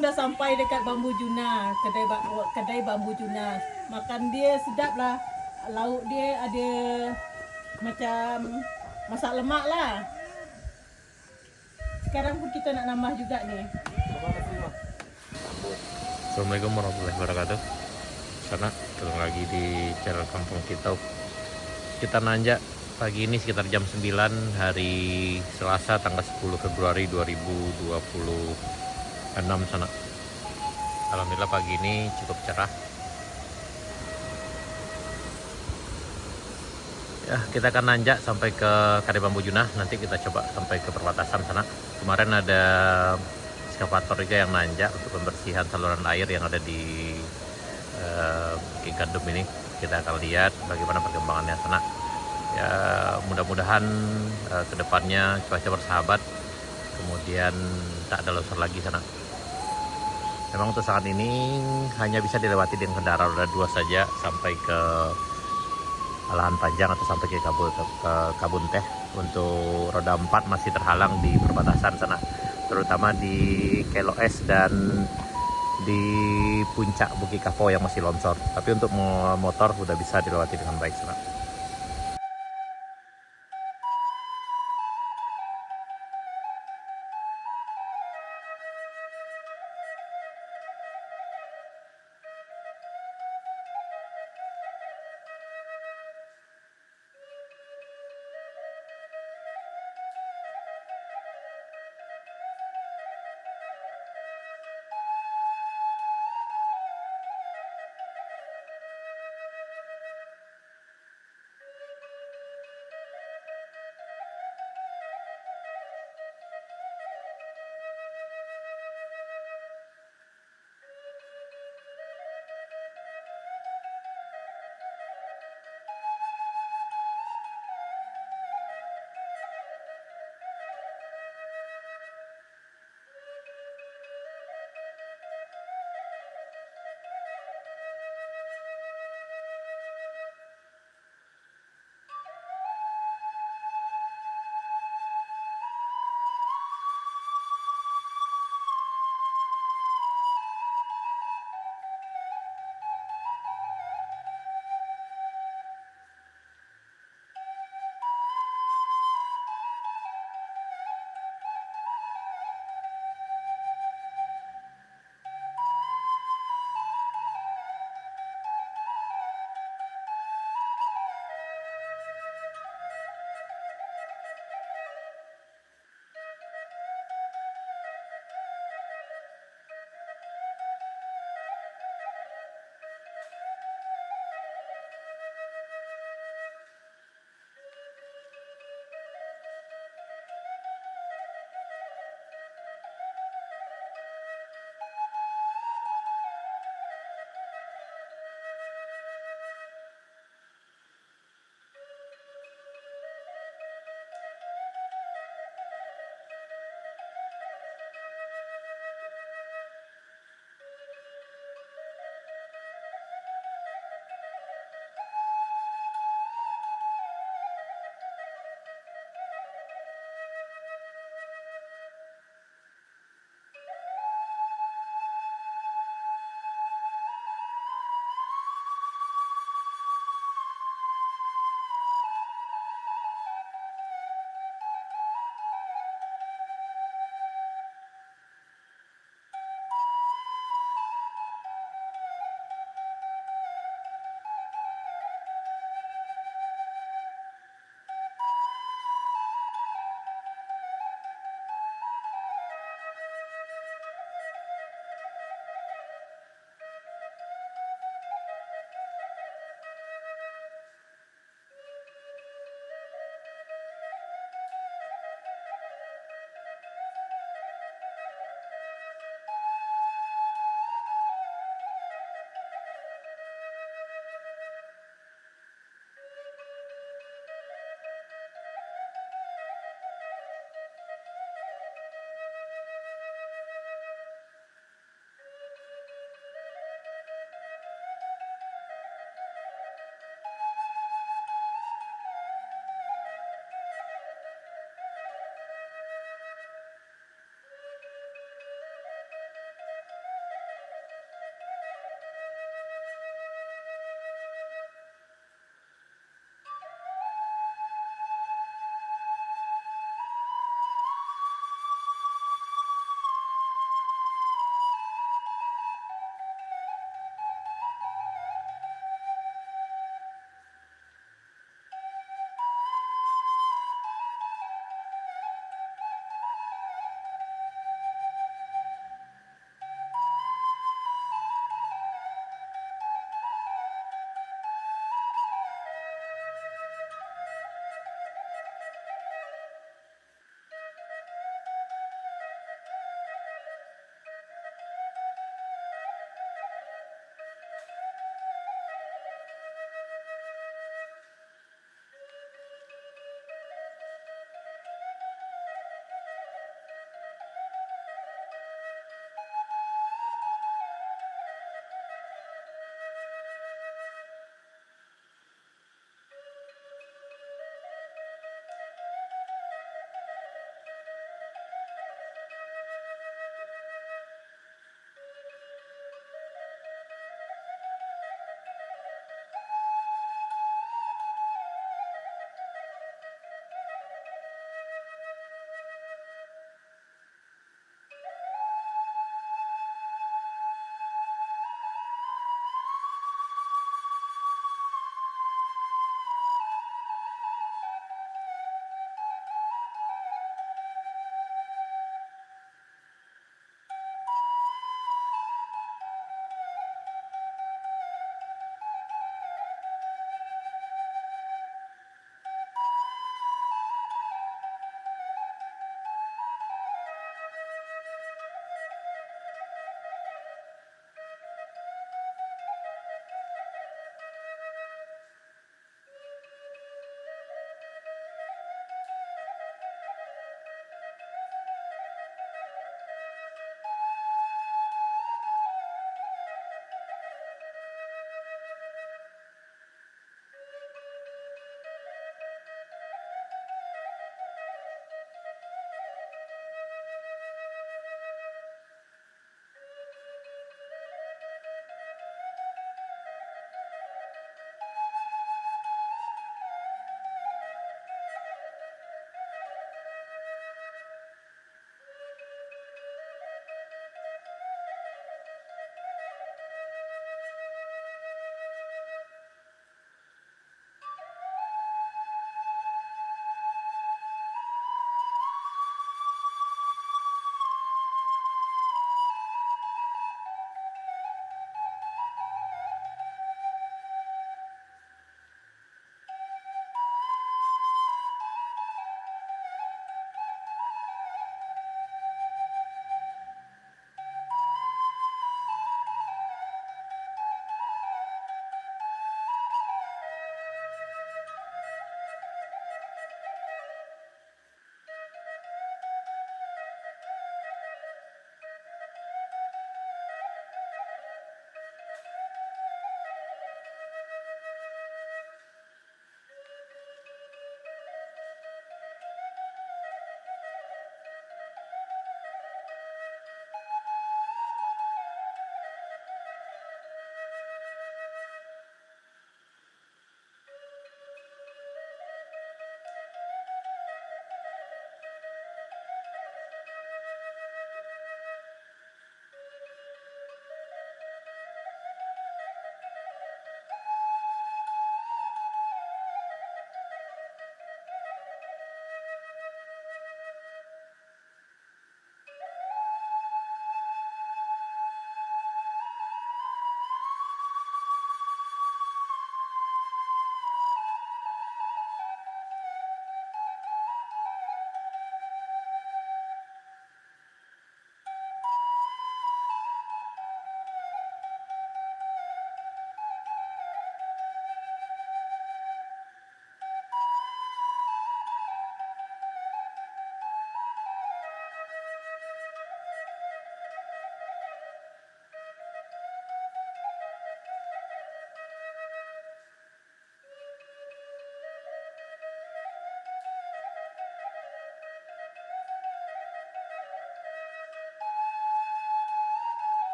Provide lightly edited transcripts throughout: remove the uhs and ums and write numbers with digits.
sekarang udah sampai dekat Bambu Juna, kedai Bambu Juna. Makan dia sedap lah. Lauk dia ada macam masak lemak lah. Sekarang pun kita nak nambah juga nih. Assalamualaikum warahmatullahi wabarakatuh. Sana ketemu lagi di channel Kampung Kitau. Kita nanjak pagi ini sekitar jam 9 hari Selasa tanggal 10 Februari 2026 sana. Alhamdulillah pagi ini cukup cerah. Ya, kita akan nanjak sampai ke Kedai Bambu Junah. Nanti kita coba sampai ke perbatasan sana. Kemarin ada eskavator juga yang nanjak untuk pembersihan saluran air yang ada di Bukit Gandum ini. Kita akan lihat bagaimana perkembangannya sana. Ya, mudah-mudahan kedepannya cuaca bersahabat, kemudian tak ada longsor lagi sana. Memang untuk saat ini hanya bisa dilewati dengan kendaraan roda 2 saja sampai ke Lahan Panjang atau sampai ke Kabun Teh. Untuk roda 4 masih terhalang di perbatasan sana, terutama di Keloes dan di puncak Bukit Kafo yang masih longsor. Tapi untuk motor sudah bisa dilewati dengan baik sana.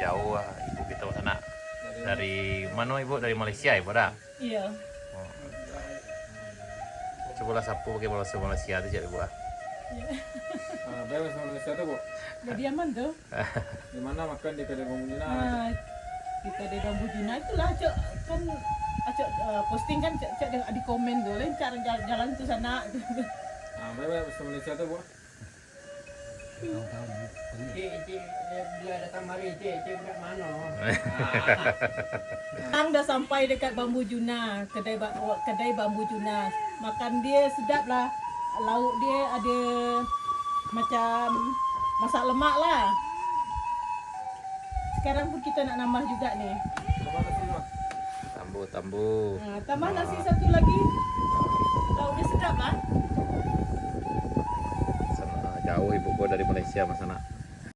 jauh ibu kita sana. Dari mana ibu? Dari Malaysia ibu dah. Iya. Oh. Cobalah sapu pakai bahasa Malaysia tu ibu ah. Iya. Bahasa Malaysia tu bu. Jadi aman tuh. Di mana makan di kedai Bambu Juna? Nah, di kedai Bambu Juna itulah Cok kan Cok posting kan Cok di komen tuh lain cara jalan ke sana. Bahasa Malaysia tu bu. Bila datang mari cik budak mana? Sekarang dah sampai dekat Bambu Juna, kedai Bambu Juna. Makan dia sedap lah. Lauk dia ada macam masak lemak lah. Sekarang pun kita nak nambah juga nih. Mana sih mak? Tambu. Nah, tambah nasi satu lagi. Lauk dia sedap lah. Sana jauh ibu gua dari Malaysia mas sana.